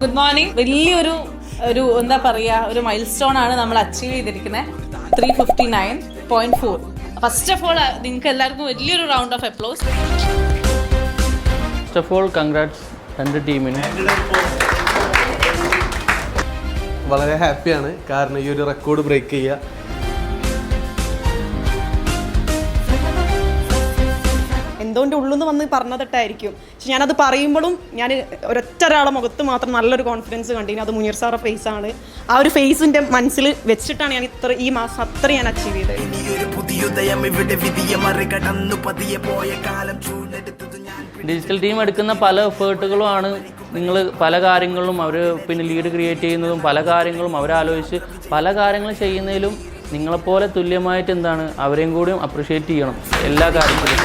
Good morning. വലിയൊരു എന്താ പറയുക, ഒരു മൈൽ സ്റ്റോൺ ആണ് നമ്മൾ അച്ചീവ് ചെയ്തിരിക്കുന്നത്. 359.4. ഫസ്റ്റ് ഓഫ് ഓൾ നിങ്ങൾക്ക് എല്ലാവർക്കും വലിയൊരു round of applause. First of all congrats രണ്ട് ടീമിന്. വളരെ ഹാപ്പിയാണ്, കാരണം ഈ ഒരു റെക്കോർഡ് ബ്രേക്ക് ചെയ്യുക. എന്തോൻ്റെ ഉള്ളിൽ വന്ന് പറഞ്ഞതിട്ടായിരിക്കും. പക്ഷെ ഞാനത് പറയുമ്പോഴും ഞാൻ ഒരൊറ്റ ഒരാളെ മുഖത്ത് മാത്രം നല്ലൊരു കോൺഫിഡൻസ് കണ്ടിന്. അത് മുനീർ സാറെ ഫേസാണ്. ആ ഒരു ഫേസിൻ്റെ മനസ്സിൽ വെച്ചിട്ടാണ് ഞാൻ ഈ മാസം അത്ര ഞാൻ അച്ചീവ് ചെയ്തത്. ഡിജിറ്റൽ ടീം എടുക്കുന്ന പല എഫേർട്ടുകളുമാണ് നിങ്ങൾ പല കാര്യങ്ങളിലും അവർ പിന്നെ ലീഡ് ക്രിയേറ്റ് ചെയ്യുന്നതും പല കാര്യങ്ങളും അവരാലോചിച്ച് പല കാര്യങ്ങളും ചെയ്യുന്നതിലും നിങ്ങളെപ്പോലെ തുല്യമായിട്ട് എന്താണ് അവരെയും കൂടിയും അപ്രിഷ്യേറ്റ് ചെയ്യണം എല്ലാ കാര്യത്തിലും.